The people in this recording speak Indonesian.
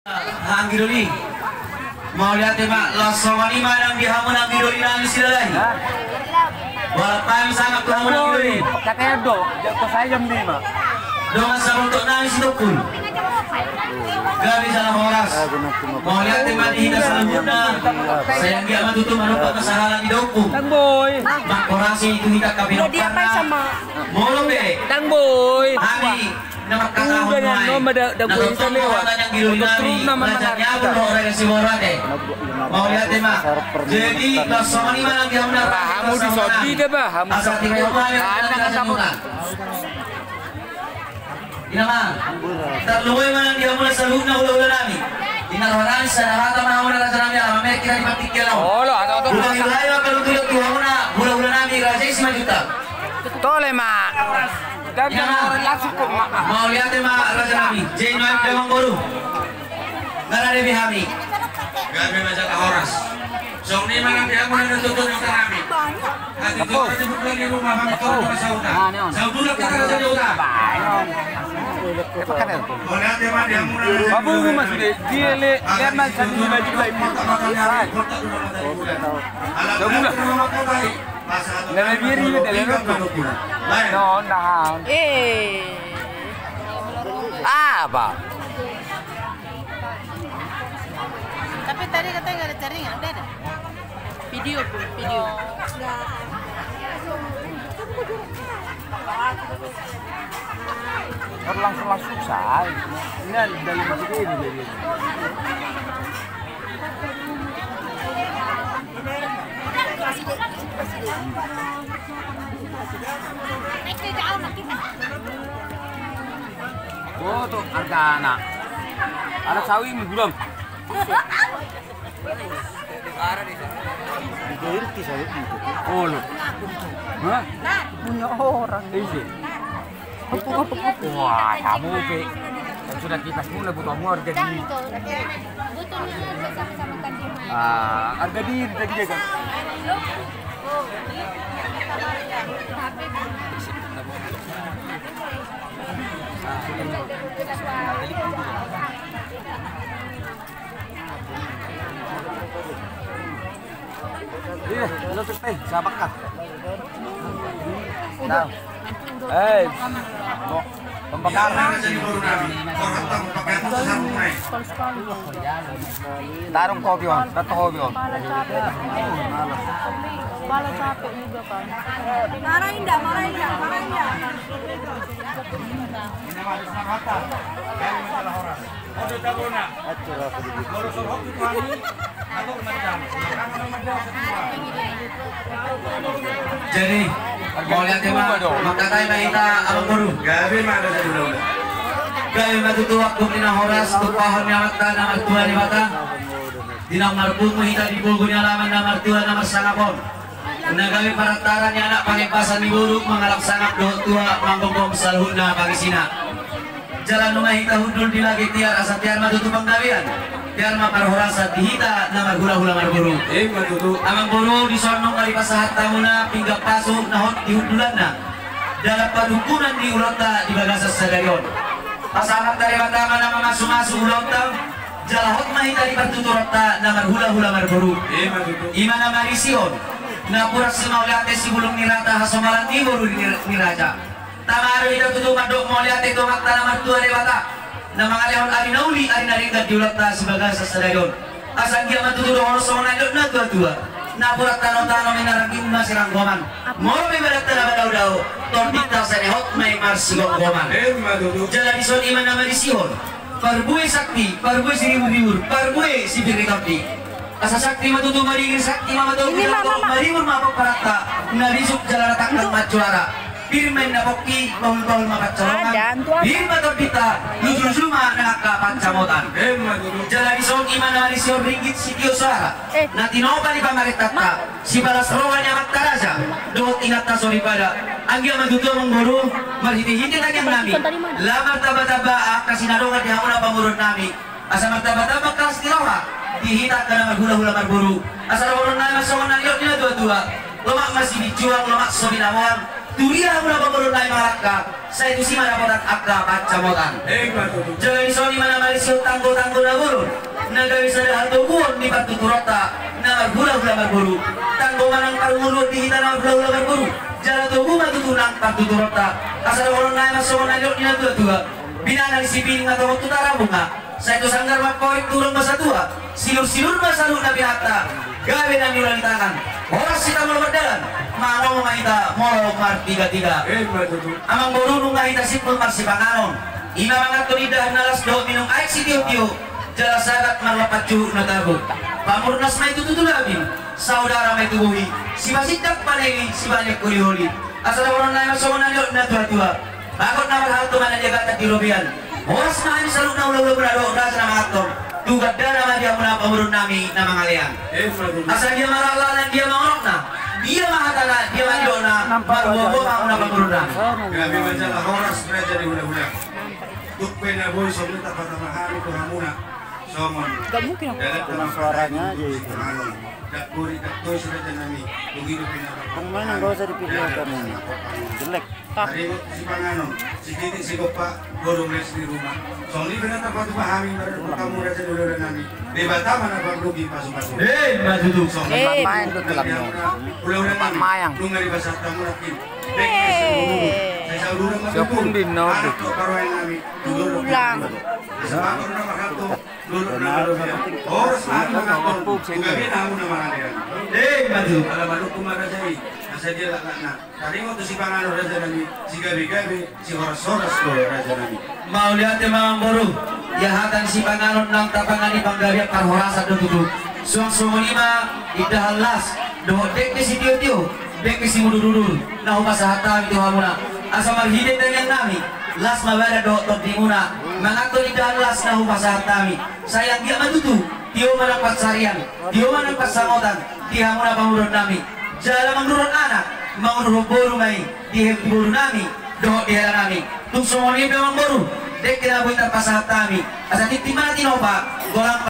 Hanggiruli mau lihat tema lasomani manang dihamun hanggiruli nang silalahi walaupun sangat kehamun hanggiruli kakek do jatuh saya jam 5 dengan sabun untuk nangis dokun gak bisa lah horas mau lihat tema dihina selanjutnya sayang dia matutup manupa kesalahan di dokun Tang boy makorasi itu hita kabinok karena mau lebih Tang boy Ami nama kata dengan nomor dagun itu lewat untuk nama mau lihat tema jadi lasomani manang dihamun kamu di Saudi deh bah kamu asal tinggal anak kamu Inama, terluwe manang dihamun salubna ulah-ulah nami inarwanan sanarata manahun rasa nami alam mereka di patikil oh lo atau ulah wilayah kalau tulak dihamuna ulah-ulah nami raja 5 juta tole mak mau lihat tema raja nami Jai Noem Demang Boru nggak ada bihami gabi macam horas so ini manang dihamun dan tutup yang terami hati itu raja bukan di rumah kami kau dengan sauda saudulah kita raja sauda mau lihat tema dihamun babu rumah sudah dia lihat macam ini baju lain Lele biru itu lele itu. No, nah. Apa? Tapi tadi katanya nggak ada jaringan, udah ada. Video. Langsung susah. Ini dari masjid ini jadi. Oh tuh harga anak. Ada sawi belum? Oh lo. Hah? Punya orang ini. Wah, kamu Pe. Sudah kita semua butuh harga diri. Harga diri tadi jaga. Iya, lo tuh siapa kah? Tahu. Pembakaran. Tarung kopi on, satu kopi on. Malah capek juga kan. Marahin dah. Jadi mau lihat tema maka tayo mahita abang boru gabi mana sa dulu gabi matutuwak kung horas tupahan niya magta na magtuwa ni mata dinang marpun mo hita di bulgo niya laman na martuwa na masangapon nagabi paraktaran niya anak pangipasan ni buruk mangalap sangap doon tuwa manggogong salhun na pagisina jalan nung mahita hudul di lagi tiar asa tiar matutupang gabian tiar maparhorasa dihita na marhula-hula marburu matutu amang buru di sonong kalipasahat tamu na pinggap pasok na hot di hudulan na dalam padukunan di ulota di bagasas sa gayon pasangat dari matama na mamasu-masu ulota jalahot mahita di patuturota na marhula-hula marburu ima na marision na purak si mauliate si bulong nirata hasomalan di buru ni raja tamaro ito tutumadok mauliate tumakta na martua rewata na mga lehon ari nauli ari naringkat di ulota si bagasas sa gayon asang dia matutudo oros sa mga na tua-tua na purak tanong-tanong minaragim na sirang goman mo may balagta na daw tordita sa nehot may marsigong goman jala dison iman na marisihon parbuy sakti parbuy si ribu-ribur parbuy si birikapti asa sakti matutu maringin sakti mamatau marimur mapagparakta narisuk jala ratak ng matjuara Birmen na poki bahul-bahul makacolongan Birma tordita lujur-luma nakakapancamotan jala dison iman na marisihon ringgit si Kiosara na tinopan ni pamaritata si balas rohan niya magtaraja doon ingat na soribada ang iya matutu mong guru marhiti-hiti na kiyang nami lamar taba-taba kasinadongan di hamuna pamurod nami asa martaba-taba kelas tilawa dihita ka na maghula-hula marburu asa rawon na masawan na liyot nila dua-dua lemak masih dijuang lemak sobinamuan Tulia mula pemurun lain malaka. Saya itu si mana potat akka pacamotan. Jangan isoni mana malisio tanggo-tanggo na burun. Naga bisa ada harto buon di batu turota. Na gula-gula berburu. Tanggo manang parungulu di hitan na gula-gula berburu. Jalan tubuh batu tunang batu turota. Asal orang lain masuk na jok dina tua-tua. Binana si pining atau waktu bunga. Saya itu sanggar makorik turun masa tua. Silur-silur masa lu nabi hatta. Gawe na nyulang tangan. Horas kita mau berdalan. Mau mengita molo mar tiga-tiga. Amang borunung ngahita sipul mar si panganon. Ima mangat lidah nalas do minum air si tio-tio. Jala sagat marlapat curug na tago. Pamurnas may tututulabin. Saudara may tubuhi. Si basidak panewi si banyak kuliholi. Asal orang lain masuk na tua-tua. Bakot na marhalto man ang yagat at dilobian. Horas na kami saluk na ulo-ulo berado. Rasa na mga aktor. Tugat dana man dia muna pamurun nami na mga liang. Asal dia maralanan dia mangorok na. Dia mahatala, dia mandona, marbobo ang muna pamurun nami. Kami menjala horas belajar di hula-hula. Tukpe na boy sobra tapat-tamahari ko hamuna. Somon. Gak mungkin aku dengan suaranya aja itu. Dakuri daktoy sudah janami. Begitu pindah. Pemain gak usah dipikirkan ini. Jelek. Hari si Panganon, si Titik, si Gopa, gorong les di rumah. Soalnya benar tak patut pahami baru kamu raja dulu dan nami. Debat mana apa rugi pasung-pasung. Maju tu. Main tuh telapnya. Udah mayang. Lu ngari bahasa tamu lagi. Siapun di nol. Ulang. Harus maju. Kalau baru kumara jadi, masa dia lah nak. Tadi waktu si Panganon raja nami, si gabi-gabi, si horas-horas tuh raja nami. Mau lihat memang boru. Ya hatan si Panganon nang tapangani panggaria parhorasa do tutu. Suang-suang lima idahal las. Do dek ke si tio-tio. Dek ke si mudur-mudur. Nah upasa hata itu hamuna. Asa marhide dengan nami. Las mabada do timuna. Mengatur idahal las nah upasa hatami. Sayang dia matutu. Tio manang sarian. Tio manang samotan. Di hamuna pamurun nami. Jala mangurun anak. Mangurun boru mai. Di boru nami. Do di hela nami. Tung semua ni memang boru. Dek kena buita pasahat kami. Asa titimana tinoba. Golang